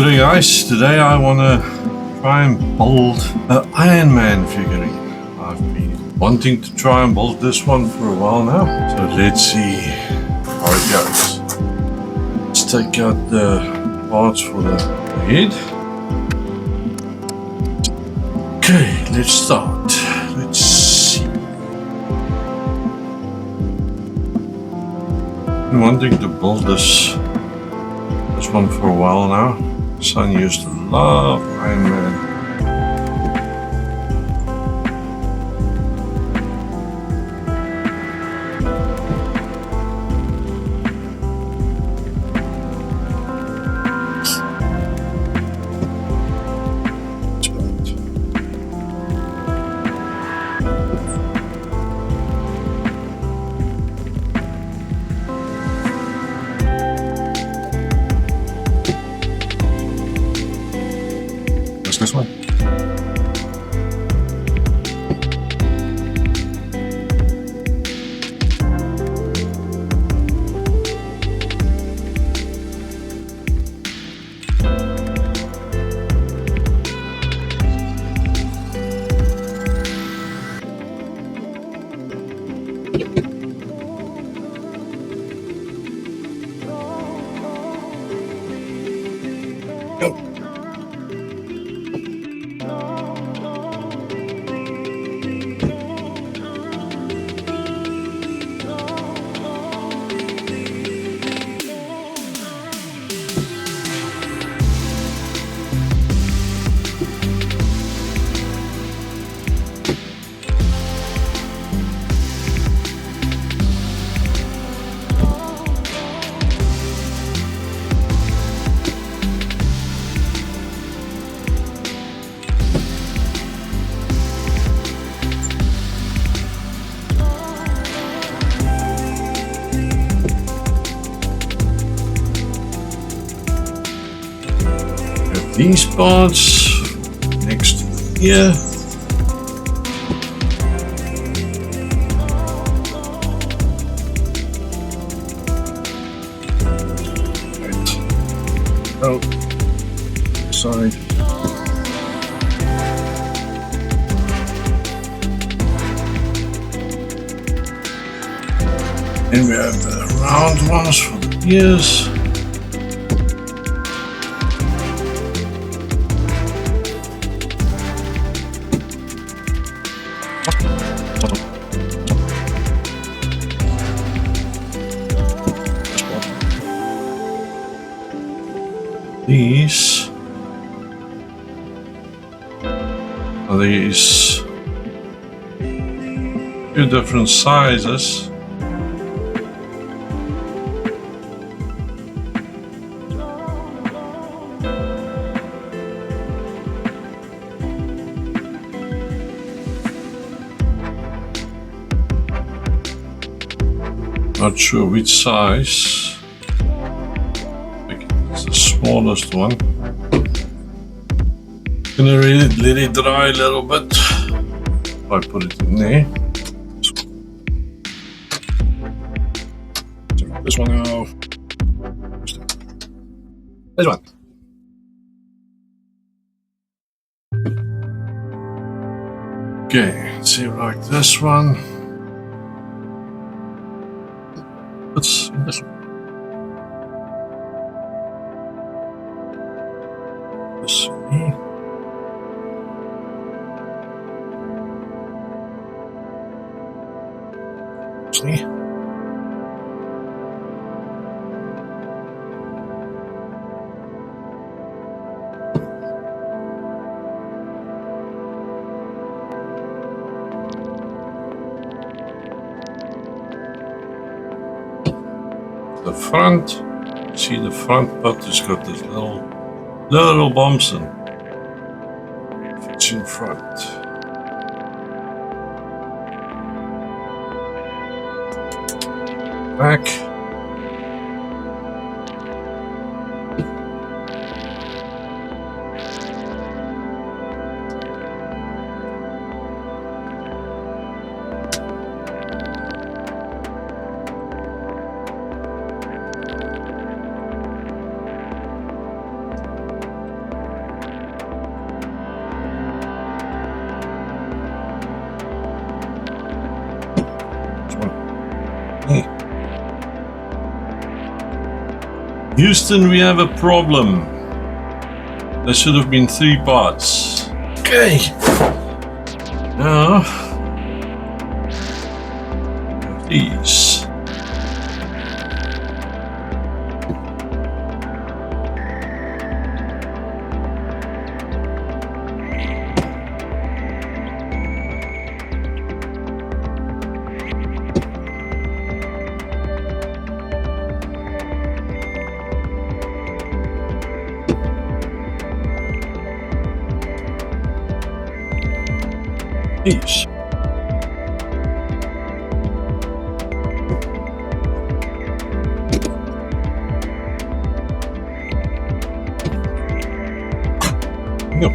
G'day guys, today I want to try and build an Iron Man figurine. I've been wanting to try and build this one for a while now, so let's see how it goes. Let's take out the parts for the head. Okay, let's start. Let's see. I've been wanting to build this one for a while now. Son used to love Iron Man. This one. Go. These parts next to here. Right. Oh, sorry. And we have the round ones for the ears. These are these two different sizes. Not sure which size. It's the smallest one. Gonna really let it dry a little bit. I put it in there. Take this one out. This one. Okay, let's see like this one. What's in this one? This here. See? The front, see the front part has got this little bumps in. Fits in front. Back. one. Hey. Houston, we have a problem. There should have been 3 parts. Okay. Now, these. These. No.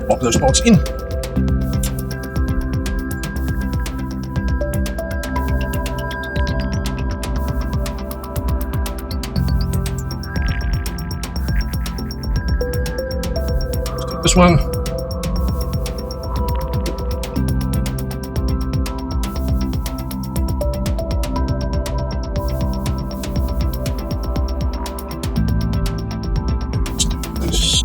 Pop those parts in. This one. This.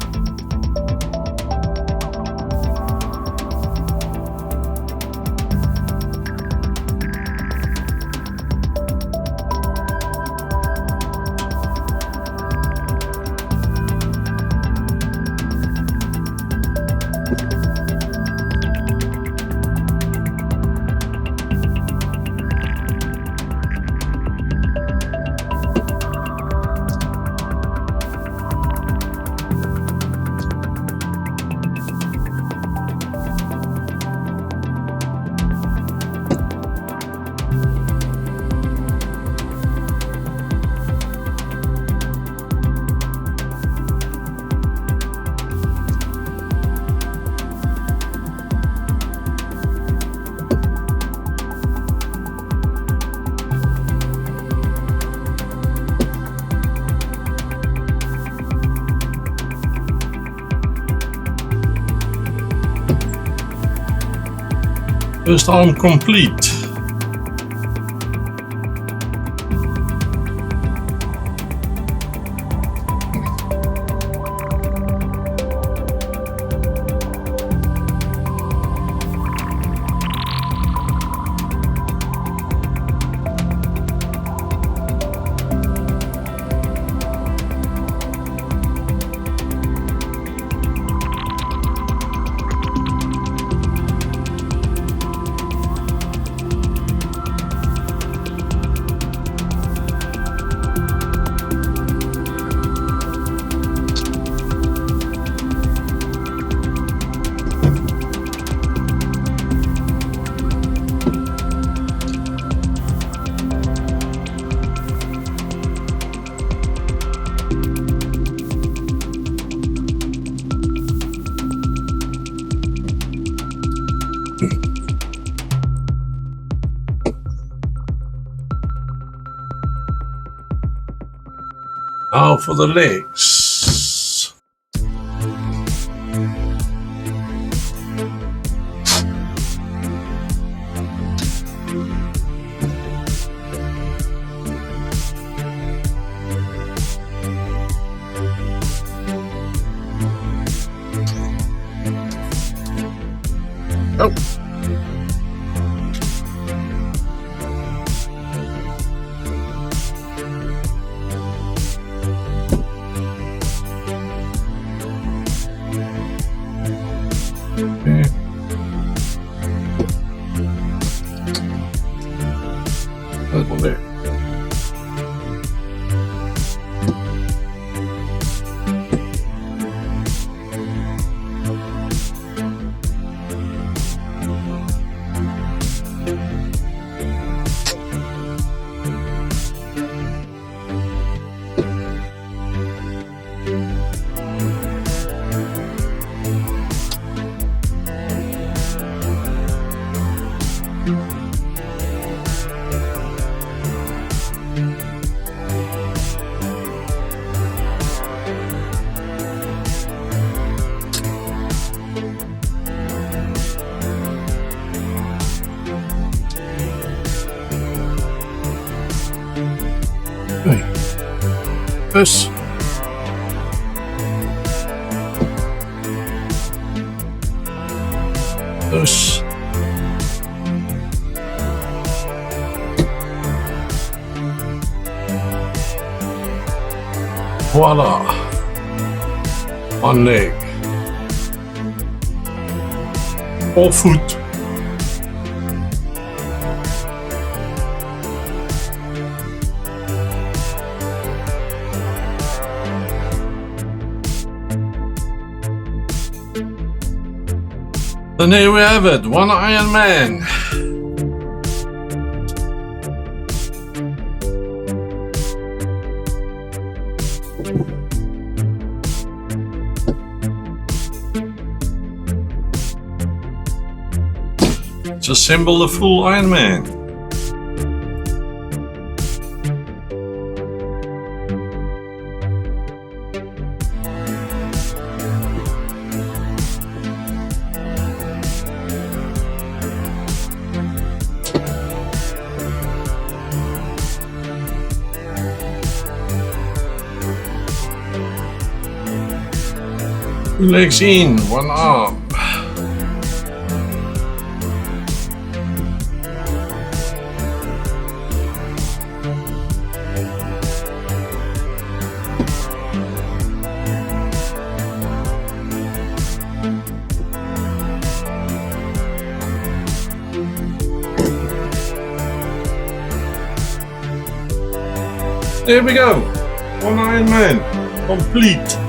First arm complete. Now for the legs. Oh. That one there. surface. This. Voila. One leg. Or foot. And here we have it, one Iron Man. Let's assemble the full Iron Man. Two legs in, one arm. There we go, one Iron Man, complete.